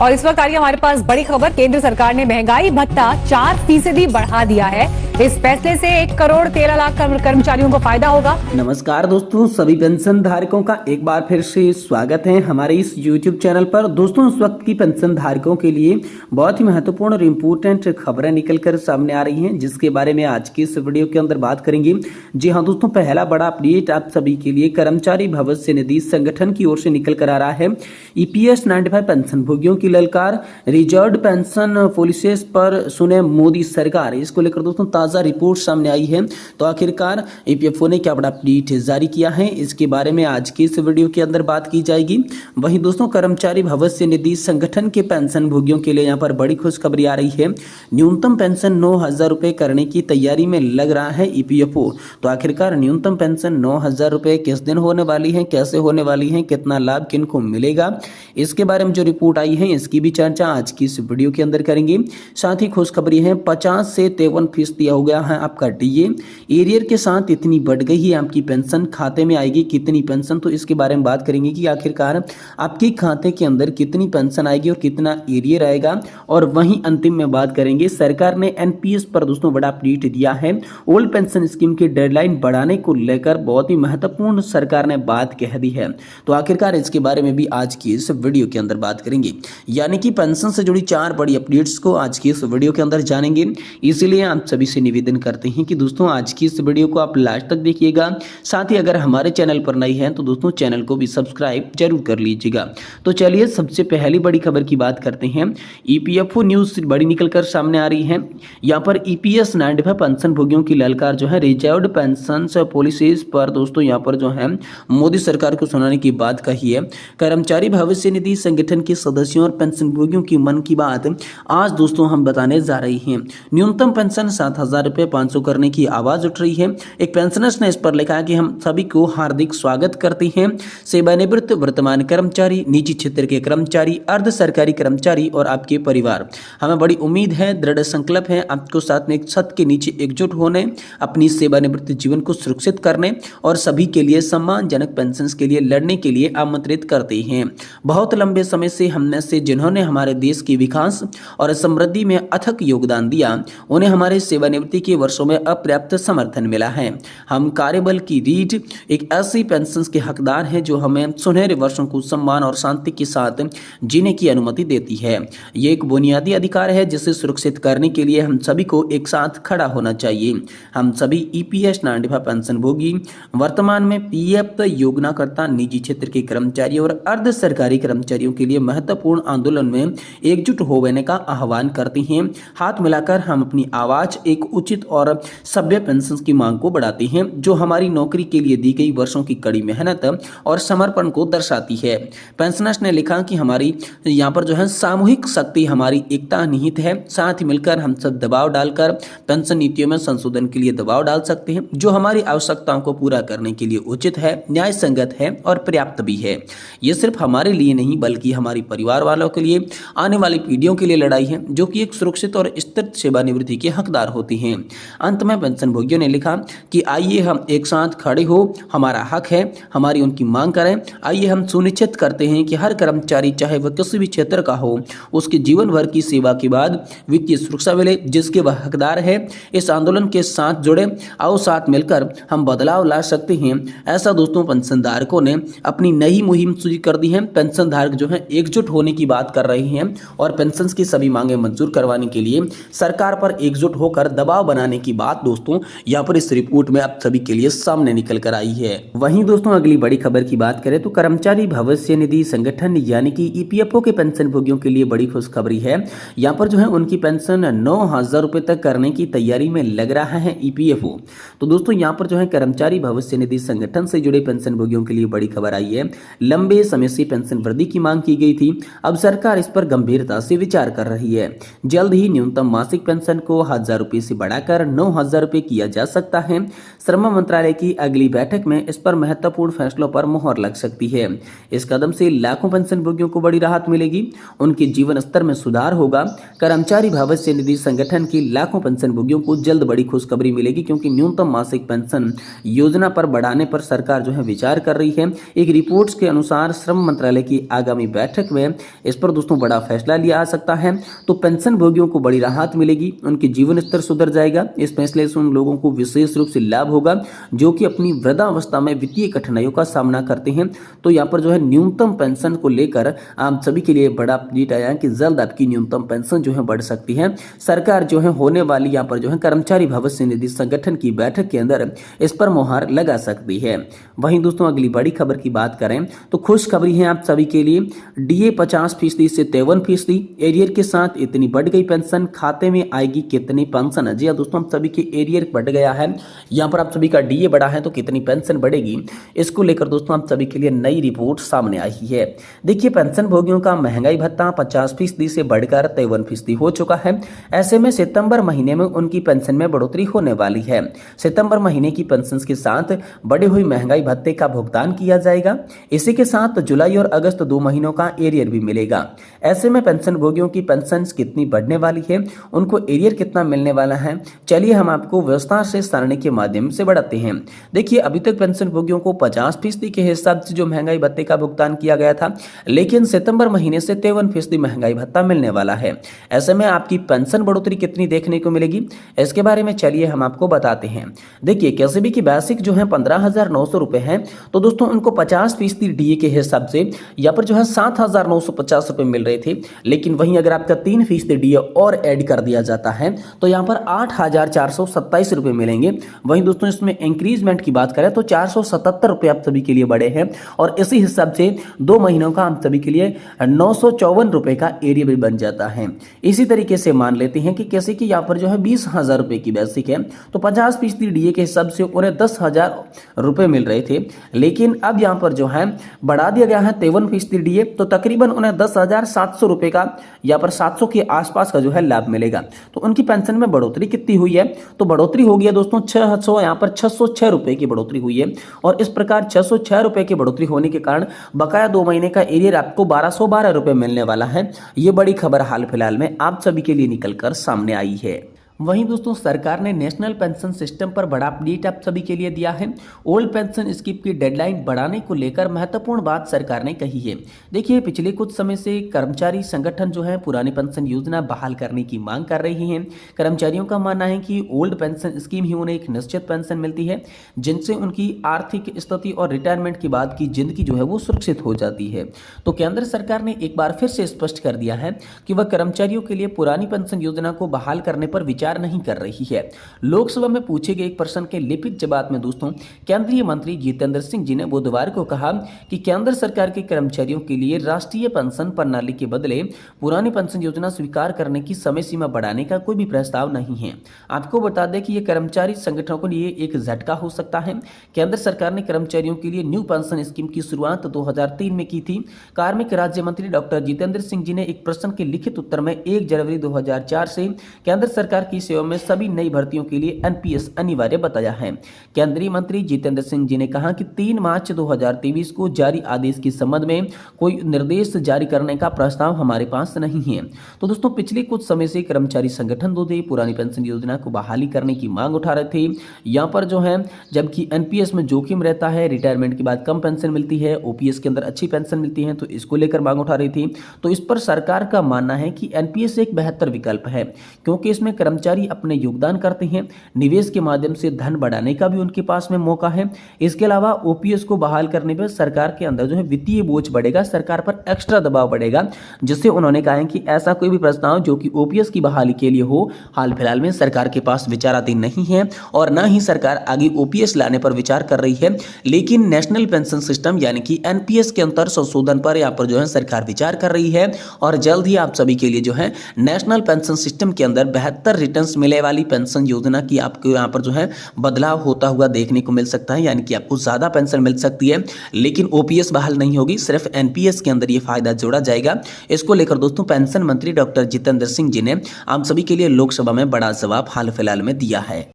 और इस वक्त आ रही है हमारे पास बड़ी खबर। केंद्र सरकार ने महंगाई भत्ता 4% बढ़ा दिया है। इस फैसले से 1,13,00,000 कर्मचारियों को फायदा होगा। नमस्कार दोस्तों, सभी पेंशन धारकों का एक बार फिर से स्वागत है हमारे इस YouTube चैनल पर। दोस्तों, इस वक्त की पेंशन धारकों के लिए बहुत ही महत्वपूर्ण और इम्पोर्टेंट खबरें निकलकर सामने आ रही हैं, जिसके बारे में आज की इस वीडियो के अंदर बात करेंगे। जी हाँ दोस्तों, पहला बड़ा अपडेट आप सभी के लिए कर्मचारी भविष्य निधि संगठन की ओर से निकल कर आ रहा है। EPS 95 पेंशन भोगियों की ललकार, रिजर्व पेंशन पॉलिसीज पर सुने मोदी सरकार। इसको लेकर दोस्तों ताजा रिपोर्ट सामने आई है। तो आखिरकार EPFO ने क्या बड़ा अपडेट जारी किया है, इसके बारे में आज की इस वीडियो के अंदर बात की जाएगी। वहीं दोस्तों, कर्मचारी भविष्य निधि संगठन के पेंशन भोगियों के लिए यहाँ पर बड़ी खुशखबरी आ रही है। न्यूनतम पेंशन 9,000 रुपए करने की तैयारी में लग रहा है EPFO। तो आखिरकार न्यूनतम पेंशन 9,000 रुपए किस दिन होने वाली है, कैसे होने वाली है, कितना लाभ किनको मिलेगा, इसके बारे में जो रिपोर्ट आई है इसकी भी चर्चा आज की इस वीडियो के अंदर करेंगे। साथ ही खुशखबरी है, 50 से 53% हो गया है आपका DA। एरियर के साथ इतनी बढ़ गई है आपकी पेंशन, खाते में आएगी कितनी पेंशन, तो इसके बारे में बात करेंगे कि आखिरकार आपके खाते के अंदर कितनी पेंशन आएगी और कितना एरियर आएगा। और वहीं अंतिम में बात करेंगे, सरकार ने NPS पर दोस्तों बड़ा अपडेट दिया है। ओल्ड पेंशन स्कीम की डेडलाइन बढ़ाने को लेकर बहुत ही महत्वपूर्ण सरकार ने बात कह दी है। तो आखिरकार इसके बारे में भी आज की इस वीडियो के अंदर बात करेंगे। यानी कि पेंशन से जुड़ी 4 बड़ी अपडेट्स को आज की इस वीडियो के अंदर जानेंगे। इसीलिए आप सभी से निवेदन करते हैं कि दोस्तों आज की इस वीडियो को आप लास्ट तक देखिएगा। साथ ही अगर हमारे चैनल पर नई हैं तो दोस्तों चैनल को भी सब्सक्राइब जरूर कर लीजिएगा। तो चलिए सबसे पहली बड़ी खबर की बात करते हैं। EPFO न्यूज बड़ी निकलकर सामने आ रही है। यहाँ पर EPS 95 पेंशन भोगियों की ललकार जो है रिजर्व पेंशन पॉलिसीज पर दोस्तों यहाँ पर जो है मोदी सरकार को सुनाने की बात कही है। कर्मचारी भविष्य निधि संगठन के सदस्यों और पेंशन भोगियों की मन की बात आज दोस्तों हम बताने जा रही हैं। न्यूनतम पेंशन 7,000 रुपए 500 करने की आवाज उठ रही है। एक पेंशनर्स ने इस पर लिखा है कि हम सभी को हार्दिक स्वागत करते हैं। सेवानिवृत्त, वर्तमान कर्मचारी, निजी क्षेत्र के कर्मचारी, अर्ध सरकारी कर्मचारी और आपके परिवार। हमें बड़ी उम्मीद है, दृढ़ संकल्प है आपको साथ में एक छत के नीचे एकजुट होने, अपनी सेवानिवृत्त जीवन को सुरक्षित करने और सभी के लिए सम्मानजनक पेंशन के लिए लड़ने के लिए आमंत्रित करते हैं। बहुत लंबे समय से हमने से जिन्होंने हमारे देश के विकास और समृद्धि में अथक योगदान दिया, उन्हें हमारे सेवानिवृत्ति के वर्षों में अपर्याप्त समर्थन मिला है। हम कार्यबल की रीढ़ एक ऐसी पेंशन के हकदार हैं जो हमें सुनहरे वर्षों को सम्मान और शांति के साथ जीने की अनुमति देती है। ये एक बुनियादी अधिकार है जिसे सुरक्षित करने के लिए हम सभी को एक साथ खड़ा होना चाहिए। हम सभी EPS 95 पेंशन भोगी, वर्तमान में PF योजनाकर्ता, निजी क्षेत्र के कर्मचारी और अर्ध सरकारी कर्मचारियों के लिए महत्वपूर्ण आंदोलन में एकजुट होने का आह्वान करते हैं। हाथ मिलाकर हम अपनी आवाज एक उचित और सभ्य पेंशन की मांग को बढ़ाते हैं, जो हमारी नौकरी के लिए दी गई वर्षों की कड़ी मेहनत और समर्पण को दर्शाती है। पेंशनर्स ने लिखा कि हमारी यहाँ पर जो है सामूहिक शक्ति, हमारी एकता निहित है। साथ ही मिलकर हम सब दबाव डालकर पेंशन नीतियों में संशोधन के लिए दबाव डाल सकते हैं, जो हमारी आवश्यकताओं को पूरा करने के लिए उचित है, न्याय संगत है और पर्याप्त भी है। ये सिर्फ हमारे लिए नहीं बल्कि हमारी परिवार वालों के लिए, आने वाली पीढ़ियों के लिए लड़ाई है, जो कि एक सुरक्षित और स्थिर सेवानिवृत्ति के हकदार होती हैं। अंत में पेंशन भोगियों ने लिखा कि आइए हम एक साथ खड़े हो, हमारा हक है, हमारी उनकी मांग करें। आइए हम सुनिश्चित करते हैं कि हर कर्मचारी, चाहे वह किसी भी क्षेत्र का हो, उसके जीवन भर की सेवा के बाद वित्तीय सुरक्षा मिले जिसके वह हकदार है। इस आंदोलन के साथ जुड़े, आओ साथ मिलकर हम बदलाव ला सकते हैं। ऐसा दोस्तों पेंशनधारकों ने अपनी नई मुहिम शुरू कर दी है। पेंशनधारक जो है एकजुट होने की बात कर रहे हैं और पेंशन की सभी मांगे मंजूर करवाने के लिए सरकार पर एकजुट होकर दबाव बनाने की बात दोस्तों यहाँ पर इस रिपोर्ट में आप सभी के लिए सामने निकल कर आई है। वहीं दोस्तों अगली बड़ी खबर की बात करें तो कर्मचारी भविष्य निधि संगठन यानी कि EPFO के पेंशन भोगियों के लिए बड़ी खुशखबरी है। यहाँ पर जो है उनकी पेंशन 9,000 रुपए तक करने की तैयारी में लग रहा है EPFO। तो दोस्तों यहाँ पर जो है कर्मचारी भविष्य निधि संगठन से जुड़े पेंशन भोगियों के लिए बड़ी खबर आई है। लंबे समय से पेंशन वृद्धि की मांग की गई थी, अब सरकार इस पर गंभीरता से विचार कर रही है। जल्द ही न्यूनतम मासिक पेंशन को 1,000 रुपए से बढ़ाकर 9,000 रुपये किया जा सकता है। श्रम मंत्रालय की अगली बैठक में इस पर महत्वपूर्ण फैसलों पर मुहर लग सकती है। इस कदम से लाखों पेंशनभोगियों को बड़ी राहत मिलेगी, उनके जीवन स्तर में सुधार होगा। कर्मचारी भविष्य निधि संगठन की लाखों पेंशनभोगियों को जल्द बड़ी खुशखबरी मिलेगी, क्योंकि न्यूनतम मासिक पेंशन योजना पर बढ़ाने पर सरकार जो है विचार कर रही है। एक रिपोर्ट के अनुसार श्रम मंत्रालय की आगामी बैठक में इस पर दोस्तों बड़ा फैसला लिया जा सकता है। तो पेंशन भोगियों को बड़ी राहत मिलेगी, उनके जीवन स्तर सुधर जाएगा। इस फैसले से उन लोगों को विशेष रूप से लाभ होगा जो कि अपनी वृद्धावस्था में वित्तीय कठिनाइयों का सामना करते हैं। तो यहाँ पर जो है न्यूनतम पेंशन को लेकर आप सभी के लिए बड़ा अपडेट आया कि जल्द आपकी न्यूनतम पेंशन जो है बढ़ सकती है। सरकार जो है होने वाली यहाँ पर जो है कर्मचारी भविष्य निधि संगठन की बैठक के अंदर इस पर मुहर लगा सकती है। वहीं दोस्तों अगली बड़ी खबर की बात करें तो खुशखबरी है आप सभी के लिए। डीए 50% से 53%, एरियर के साथ इतनी बढ़ गई पेंशन, खाते में आएगी कितनी पेंशन? जी हाँ दोस्तों, आप सभी के एरियर बढ़ गया है, यहाँ पर आप सभी का डीए बढ़ा है, तो कितनी पेंशन बढ़ेगी इसको लेकर दोस्तों आप सभी के लिए नई रिपोर्ट सामने आई है। देखिए, पेंशन भोगियों का महंगाई भत्ता 50% से बढ़कर 53% हो चुका है। ऐसे में सितंबर महीने में उनकी पेंशन में बढ़ोतरी होने वाली है। सितंबर महीने की पेंशन के साथ बढ़े हुई महंगाई भत्ते का भुगतान किया जाएगा। इसी के साथ जुलाई और अगस्त 2 महीनों का एरियर भी मिलेगा। ऐसे में पेंशन भोगियों की पेंशन कितनी बढ़ने वाली है, उनको एरियर कितना मिलने वाला है, चलिए हम आपको विस्तार से सारणी के माध्यम से बढ़ाते हैं। देखिए, अभी तक पेंशन भोगियों को 50% के हिसाब से जो महंगाई भत्ते का भुगतान किया गया था, लेकिन सितंबर महीने से 53% महंगाई भत्ता मिलने वाला है। ऐसे में आपकी पेंशन बढ़ोतरी कितनी देखने को मिलेगी, इसके बारे में चलिए हम आपको बताते हैं। देखिए, केसीबी की बेसिक जो है 15,900 रुपए है, तो दोस्तों उनको 50% डीए के हिसाब से यहाँ पर जो है 7,950 रुपए मिल रहे थे। लेकिन वहीं अगर आपका 3% डीए और ऐड कर दिया जाता है तो यहाँ पर 8,427 रुपए मिलेंगे। वहीं दोस्तों इसमें इंक्रीजमेंट की बात करें तो 477 रुपए आप सभी के लिए बढ़े हैं, और इसी हिसाब से 2 महीनों का आप सभी के लिए 954 रुपए का एरिया भी बन जाता है। इसी तरीके से मान लेते हैं कि कैसे कि यहाँ पर जो है 20,000 रुपए की बेसिक है, तो 50% डीए के हिसाब से उन्हें 10,000 रुपए मिल रहे थे। लेकिन अब यहाँ पर जो है बढ़ा दिया गया है 53% डीए, तो तकरीबन उन्हें 10,700 रुपए का यहाँ पर 700 के आसपास का जो है लाभ मिलेगा। तो उनकी पेंशन में बढ़ोतरी कितनी हुई है, तो बढ़ोतरी हो गई है दोस्तों 600, यहाँ पर 606 रुपए की बढ़ोतरी हुई है। और इस प्रकार 606 रुपए की बढ़ोतरी होने के कारण बकाया 2 महीने का एरियर आपको 1,212 रुपए मिलने वाला है। ये बड़ी खबर हाल फिलहाल में आप सभी के लिए निकलकर सामने आई है। वहीं दोस्तों सरकार ने नेशनल पेंशन सिस्टम पर बड़ा अपडेट आप सभी के लिए दिया है। ओल्ड पेंशन स्कीम की डेडलाइन बढ़ाने को लेकर महत्वपूर्ण बात सरकार ने कही है। देखिए, पिछले कुछ समय से कर्मचारी संगठन जो है पुरानी पेंशन योजना बहाल करने की मांग कर रही हैं। कर्मचारियों का मानना है कि ओल्ड पेंशन स्कीम ही उन्हें एक निश्चित पेंशन मिलती है, जिनसे उनकी आर्थिक स्थिति और रिटायरमेंट के बाद की जिंदगी जो है वो सुरक्षित हो जाती है। तो केंद्र सरकार ने एक बार फिर से स्पष्ट कर दिया है कि वह कर्मचारियों के लिए पुरानी पेंशन योजना को बहाल करने पर विचार नहीं कर रही है। लोकसभा में पूछे गए एक प्रश्न के लिखित जवाब में दोस्तों केंद्रीय मंत्री जितेंद्र सिंह जी ने बुधवार को कहा कि केंद्र सरकार के कर्मचारियों के लिए राष्ट्रीय पेंशन प्रणाली के बदले पुरानी पेंशन योजना स्वीकार करने की समय सीमा बढ़ाने का कोई भी प्रस्ताव नहीं है। आपको बता दें कि यह कर्मचारी संगठनों के लिए एक झटका हो सकता है। केंद्र सरकार ने कर्मचारियों के लिए न्यू पेंशन स्कीम की शुरुआत 2003 में की थी। कार्मिक राज्य मंत्री डॉक्टर जितेंद्र सिंह जी ने एक प्रश्न के लिखित उत्तर में 1 जनवरी 2004 से केंद्र सरकार की सेवा में सभी नई भर्तियों के लिए एनपीएस अनिवार्य बताया है। केंद्रीय मंत्री जितेंद्र सिंह जी ने कहा कि 3 मार्च 2023 को जारी आदेश के संबंध में कोई निर्देश जारी करने का प्रस्ताव हमारे पास नहीं है। तो दोस्तों पिछले कुछ समय से कर्मचारी संगठन पुरानी पेंशन योजना को बहाली करने की मांग उठा रहे थे। यहाँ पर जो है जबकि एनपीएस में जोखिम रहता है, रिटायरमेंट के बाद कम पेंशन मिलती है, ओपीएस के अंदर अच्छी पेंशन मिलती है, तो इसको लेकर मांग उठा रही थी। तो इस पर सरकार का मानना है कि एनपीएस एक बेहतर विकल्प है, क्योंकि इसमें कर्मचारी अपने योगदान करते हैं, निवेश के माध्यम से धन बढ़ाने का भी उनके पास में मौका है। इसके अलावा ओपीएस को बहाल करने पर सरकार के अंदर जो है वित्तीय बोझ बढ़ेगा, सरकार पर एक्स्ट्रा दबाव बढ़ेगा, जिससे उन्होंने कहा है कि ऐसा कोई भी प्रस्ताव जो कि ओपीएस की बहाली के लिए हो हाल फिलहाल में सरकार के पास विचाराधीन नहीं है, और न ही सरकार आगे ओपीएस लाने पर विचार कर रही है। लेकिन नेशनल पेंशन सिस्टम यानी कि एनपीएस के अंतर संशोधन पर यहाँ पर जो है सरकार विचार कर रही है, और जल्द ही आप सभी के लिए जो है नेशनल पेंशन सिस्टम के अंदर बेहतर रिटर्न रेमिटेंस मिले वाली पेंशन योजना की आपको यहाँ पर जो है बदलाव होता हुआ देखने को मिल सकता है, यानी कि आपको ज़्यादा पेंशन मिल सकती है, लेकिन ओपीएस बहाल नहीं होगी, सिर्फ एनपीएस के अंदर ये फायदा जोड़ा जाएगा। इसको लेकर दोस्तों पेंशन मंत्री डॉक्टर जितेंद्र सिंह जी ने आप सभी के लिए लोकसभा में बड़ा जवाब हाल फिलहाल में दिया है।